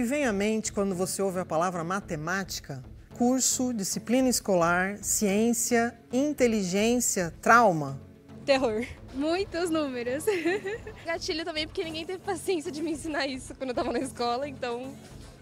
que vem à mente quando você ouve a palavra matemática? Curso, disciplina escolar, ciência, inteligência, trauma? Terror. Muitos números. Gatilho também, porque ninguém teve paciência de me ensinar isso quando eu tava na escola, então,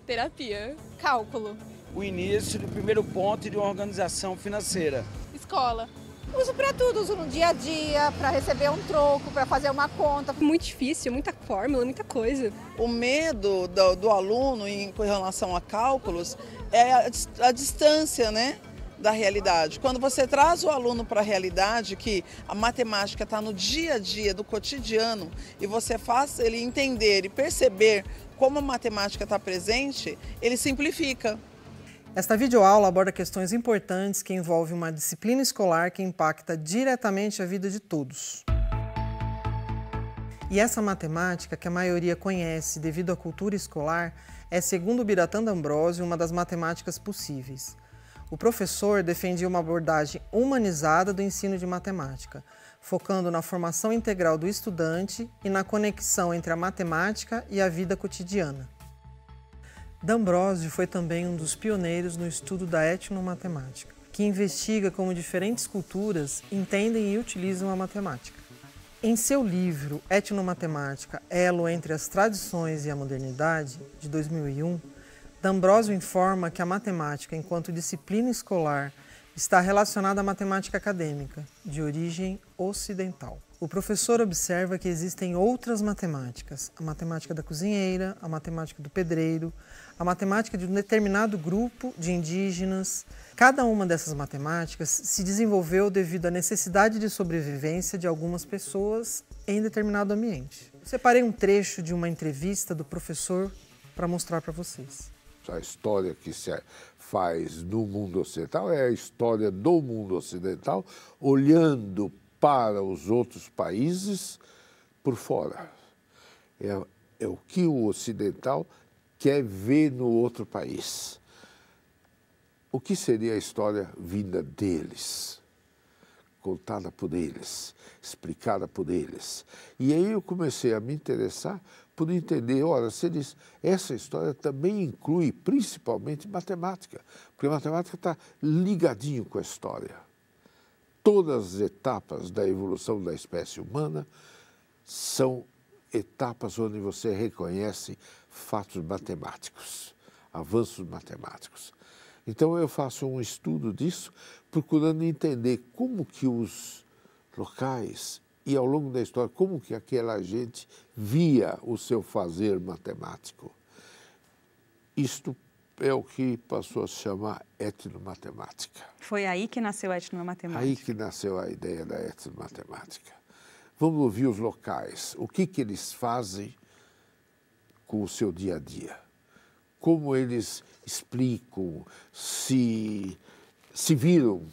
terapia. Cálculo. O início do primeiro ponto de uma organização financeira. Escola. Uso para tudo, uso no dia a dia, para receber um troco, para fazer uma conta. Muito difícil, muita fórmula, muita coisa. O medo do aluno com relação a cálculos é a distância, né, da realidade. Quando você traz o aluno para a realidade, que a matemática está no dia a dia, do cotidiano, e você faz ele entender e perceber como a matemática está presente, ele simplifica. Esta videoaula aborda questões importantes que envolvem uma disciplina escolar que impacta diretamente a vida de todos. E essa matemática, que a maioria conhece devido à cultura escolar, é, segundo o Biratã D'Ambrosio, uma das matemáticas possíveis. O professor defendia uma abordagem humanizada do ensino de matemática, focando na formação integral do estudante e na conexão entre a matemática e a vida cotidiana. D'Ambrosio foi também um dos pioneiros no estudo da etnomatemática, que investiga como diferentes culturas entendem e utilizam a matemática. Em seu livro Etnomatemática, Elo entre as Tradições e a Modernidade, de 2001, D'Ambrosio informa que a matemática, enquanto disciplina escolar, está relacionada à matemática acadêmica, de origem ocidental. O professor observa que existem outras matemáticas, a matemática da cozinheira, a matemática do pedreiro, a matemática de um determinado grupo de indígenas. Cada uma dessas matemáticas se desenvolveu devido à necessidade de sobrevivência de algumas pessoas em determinado ambiente. Separei um trecho de uma entrevista do professor para mostrar para vocês. A história que se faz no mundo ocidental é a história do mundo ocidental olhando para os outros países por fora. É o que o ocidental quer ver no outro país. O que seria a história vinda deles, contada por eles, explicada por eles. E aí eu comecei a me interessar por entender, olha, essa história também inclui principalmente matemática, porque a matemática está ligadinho com a história. Todas as etapas da evolução da espécie humana são etapas onde você reconhece fatos matemáticos, avanços matemáticos. Então eu faço um estudo disso, procurando entender como que os locais e ao longo da história, como que aquela gente via o seu fazer matemático. Isto é o que passou a se chamar etnomatemática. Foi aí que nasceu a etnomatemática? Aí que nasceu a ideia da etnomatemática. Vamos ouvir os locais, o que eles fazem com o seu dia a dia. Como eles explicam, se viram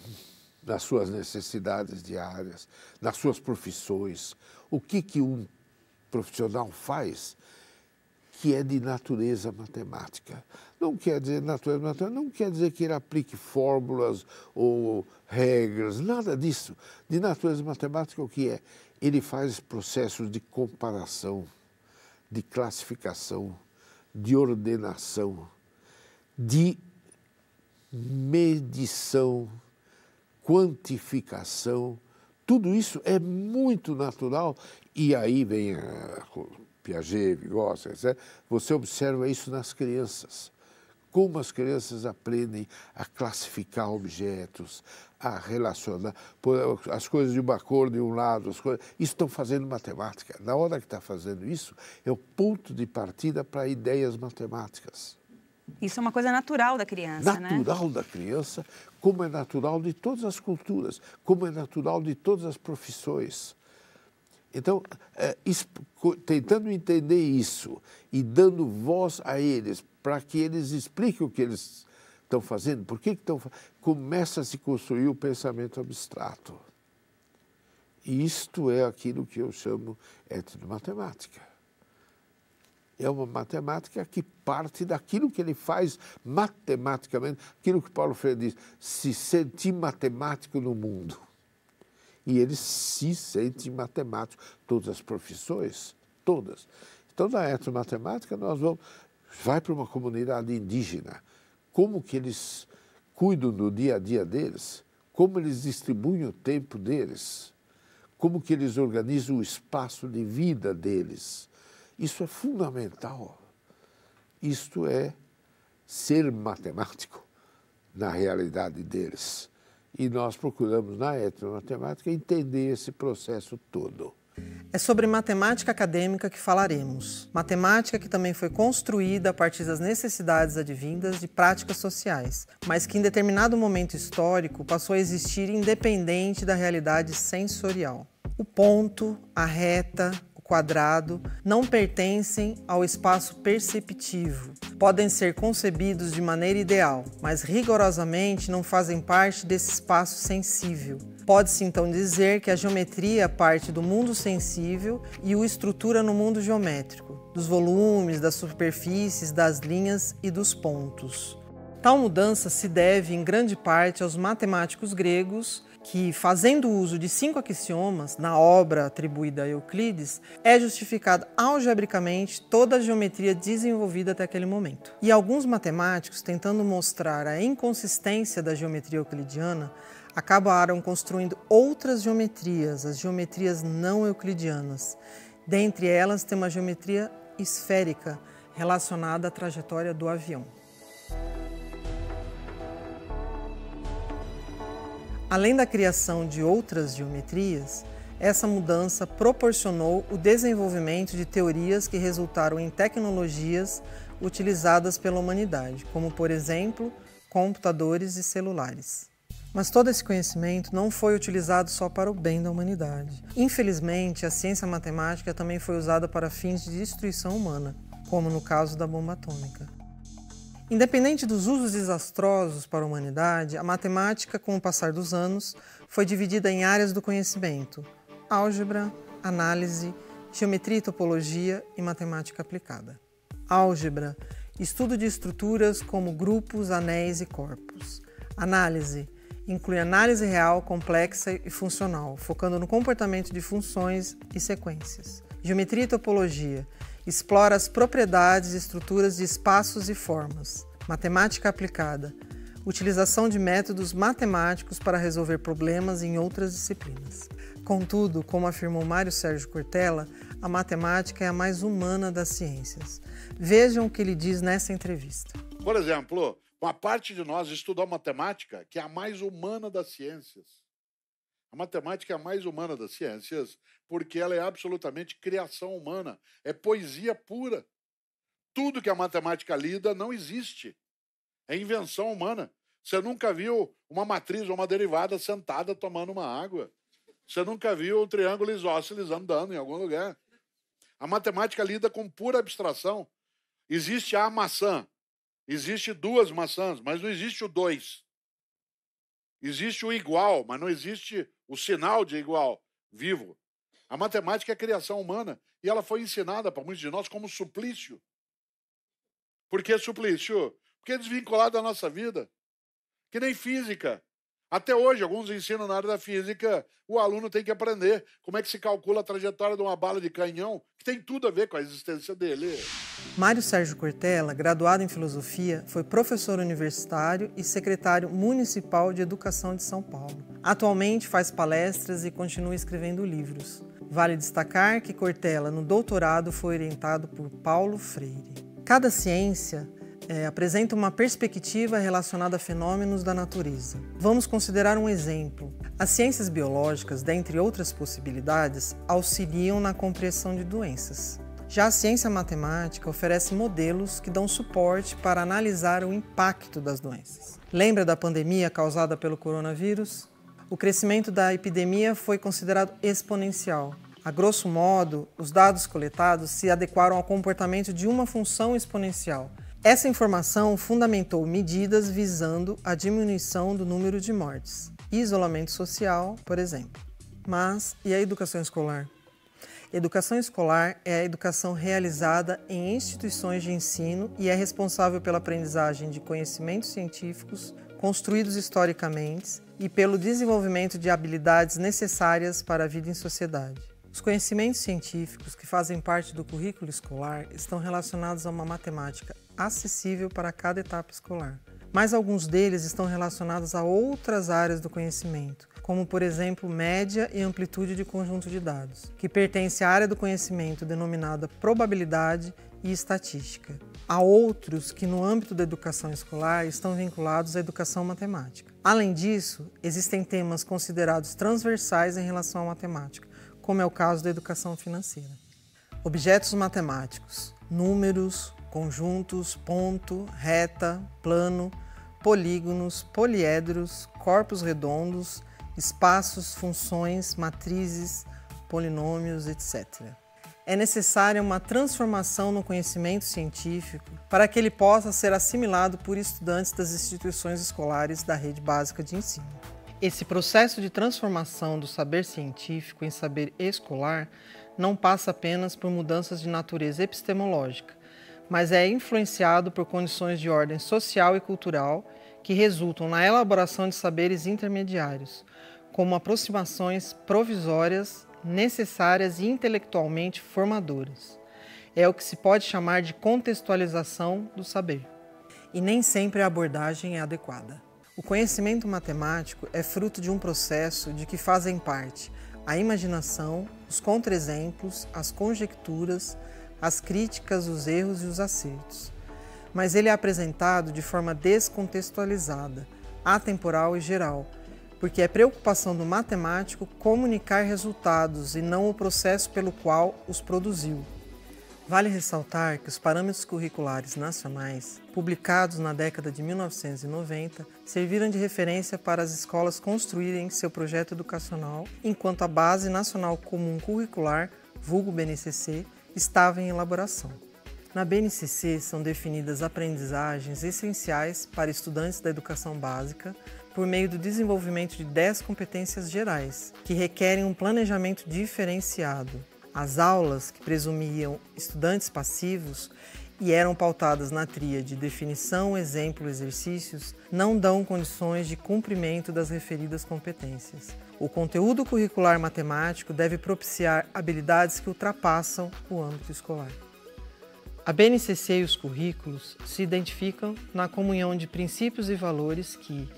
nas suas necessidades diárias, nas suas profissões. O que um profissional faz que é de natureza matemática. Não quer dizer natureza matemática, não quer dizer que ele aplique fórmulas ou regras, nada disso. De natureza matemática, o que é? Ele faz processos de comparação, de classificação, de ordenação, de medição, quantificação. Tudo isso é muito natural. E aí vem Piaget, Vygotsky, etc. Você observa isso nas crianças. Como as crianças aprendem a classificar objetos, a relacionar, pôr as coisas de uma cor de um lado, isso estão fazendo matemática. Na hora que está fazendo isso, é o ponto de partida para ideias matemáticas. Isso é uma coisa natural da criança, né? Natural da criança, como é natural de todas as culturas, como é natural de todas as profissões. Então, tentando entender isso e dando voz a eles, para que eles expliquem o que eles estão fazendo, por que estão fazendo, começa a se construir o pensamento abstrato. E isto é aquilo que eu chamo etnomatemática. É uma matemática que parte daquilo que ele faz matematicamente, aquilo que Paulo Freire diz, se sentir matemático no mundo. E ele se sente matemático, todas as profissões, todas. Então, na etnomatemática, nós vamos vai para uma comunidade indígena, como que eles cuidam do dia a dia deles, como eles distribuem o tempo deles, como que eles organizam o espaço de vida deles. Isso é fundamental. Isto é ser matemático na realidade deles. E nós procuramos, na etnomatemática, entender esse processo todo. É sobre matemática acadêmica que falaremos. Matemática que também foi construída a partir das necessidades advindas de práticas sociais, mas que em determinado momento histórico passou a existir independente da realidade sensorial. O ponto, a reta, o quadrado não pertencem ao espaço perceptivo. Podem ser concebidos de maneira ideal, mas rigorosamente não fazem parte desse espaço sensível. Pode-se então dizer que a geometria parte do mundo sensível e o estrutura no mundo geométrico, dos volumes, das superfícies, das linhas e dos pontos. Tal mudança se deve em grande parte aos matemáticos gregos que, fazendo uso de 5 axiomas na obra atribuída a Euclides, é justificada algebricamente toda a geometria desenvolvida até aquele momento. E alguns matemáticos, tentando mostrar a inconsistência da geometria euclidiana, acabaram construindo outras geometrias, as geometrias não euclidianas. Dentre elas tem uma geometria esférica relacionada à trajetória do avião. Além da criação de outras geometrias, essa mudança proporcionou o desenvolvimento de teorias que resultaram em tecnologias utilizadas pela humanidade, como, por exemplo, computadores e celulares. Mas todo esse conhecimento não foi utilizado só para o bem da humanidade. Infelizmente, a ciência matemática também foi usada para fins de destruição humana, como no caso da bomba atômica. Independente dos usos desastrosos para a humanidade, a matemática, com o passar dos anos, foi dividida em áreas do conhecimento: álgebra, análise, geometria e topologia e matemática aplicada. Álgebra, estudo de estruturas como grupos, anéis e corpos. Análise, inclui análise real, complexa e funcional, focando no comportamento de funções e sequências. Geometria e topologia, explora as propriedades e estruturas de espaços e formas. Matemática aplicada, utilização de métodos matemáticos para resolver problemas em outras disciplinas. Contudo, como afirmou Mário Sérgio Cortella, a matemática é a mais humana das ciências. Vejam o que ele diz nessa entrevista. Por exemplo, uma parte de nós estudou matemática, que é a mais humana das ciências. A matemática é a mais humana das ciências porque ela é absolutamente criação humana, é poesia pura. Tudo que a matemática lida não existe, é invenção humana. Você nunca viu uma matriz ou uma derivada sentada tomando uma água. Você nunca viu um triângulo isósceles andando em algum lugar. A matemática lida com pura abstração. Existe a maçã, existe 2 maçãs, mas não existe o 2. Existe o igual, mas não existe o sinal de igual vivo. A matemática é criação humana e ela foi ensinada para muitos de nós como suplício. Por que suplício? Porque é desvinculado da nossa vida. Que nem física. Até hoje, alguns ensinam na área da física, o aluno tem que aprender como é que se calcula a trajetória de uma bala de canhão, que tem tudo a ver com a existência dele. Mário Sérgio Cortella, graduado em filosofia, foi professor universitário e secretário municipal de Educação de São Paulo. Atualmente faz palestras e continua escrevendo livros. Vale destacar que Cortella, no doutorado, foi orientado por Paulo Freire. Cada ciência apresenta uma perspectiva relacionada a fenômenos da natureza. Vamos considerar um exemplo. As ciências biológicas, dentre outras possibilidades, auxiliam na compreensão de doenças. Já a ciência matemática oferece modelos que dão suporte para analisar o impacto das doenças. Lembra da pandemia causada pelo coronavírus? O crescimento da epidemia foi considerado exponencial. A grosso modo, os dados coletados se adequaram ao comportamento de uma função exponencial. Essa informação fundamentou medidas visando a diminuição do número de mortes, isolamento social, por exemplo. Mas, e a educação escolar? Educação escolar é a educação realizada em instituições de ensino e é responsável pela aprendizagem de conhecimentos científicos construídos historicamente e pelo desenvolvimento de habilidades necessárias para a vida em sociedade. Os conhecimentos científicos que fazem parte do currículo escolar estão relacionados a uma matemática acessível para cada etapa escolar. Mas alguns deles estão relacionados a outras áreas do conhecimento, como, por exemplo, média e amplitude de conjunto de dados, que pertence à área do conhecimento denominada probabilidade e estatística. Há outros que, no âmbito da educação escolar, estão vinculados à educação matemática. Além disso, existem temas considerados transversais em relação à matemática, como é o caso da educação financeira. Objetos matemáticos: números, conjuntos, ponto, reta, plano, polígonos, poliedros, corpos redondos, espaços, funções, matrizes, polinômios, etc. É necessária uma transformação no conhecimento científico para que ele possa ser assimilado por estudantes das instituições escolares da rede básica de ensino. Esse processo de transformação do saber científico em saber escolar não passa apenas por mudanças de natureza epistemológica, mas é influenciado por condições de ordem social e cultural que resultam na elaboração de saberes intermediários, como aproximações provisórias, necessárias e intelectualmente formadoras. É o que se pode chamar de contextualização do saber. E nem sempre a abordagem é adequada. O conhecimento matemático é fruto de um processo de que fazem parte a imaginação, os contra-exemplos, as conjecturas, as críticas, os erros e os acertos. Mas ele é apresentado de forma descontextualizada, atemporal e geral, porque é preocupação do matemático comunicar resultados e não o processo pelo qual os produziu. Vale ressaltar que os parâmetros curriculares nacionais, publicados na década de 1990, serviram de referência para as escolas construírem seu projeto educacional, enquanto a Base Nacional Comum Curricular, vulgo BNCC, estava em elaboração. Na BNCC são definidas aprendizagens essenciais para estudantes da educação básica por meio do desenvolvimento de 10 competências gerais, que requerem um planejamento diferenciado. As aulas, que presumiam estudantes passivos e eram pautadas na tríade definição, exemplo, exercícios, não dão condições de cumprimento das referidas competências. O conteúdo curricular matemático deve propiciar habilidades que ultrapassam o âmbito escolar. A BNCC e os currículos se identificam na comunhão de princípios e valores que,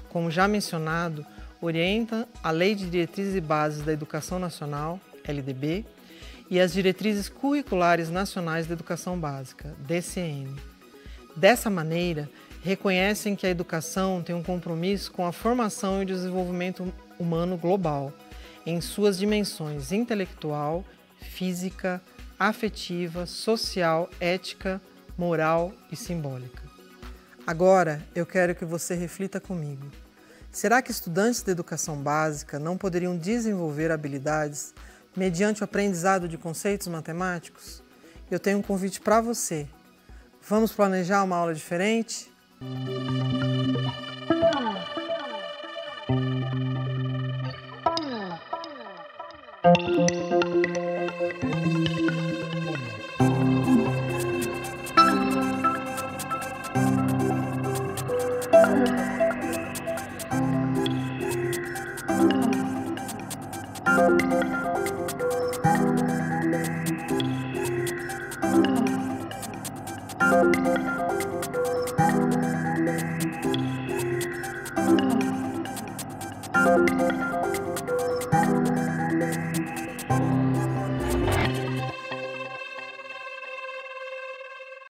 como já mencionado, orientam a Lei de Diretrizes e Bases da Educação Nacional, LDB, e as Diretrizes Curriculares Nacionais da Educação Básica, DCN. Dessa maneira, reconhecem que a educação tem um compromisso com a formação e o desenvolvimento humano global, em suas dimensões intelectual, física, afetiva, social, ética, moral e simbólica. Agora, eu quero que você reflita comigo. Será que estudantes da educação básica não poderiam desenvolver habilidades mediante o aprendizado de conceitos matemáticos? Eu tenho um convite para você. Vamos planejar uma aula diferente?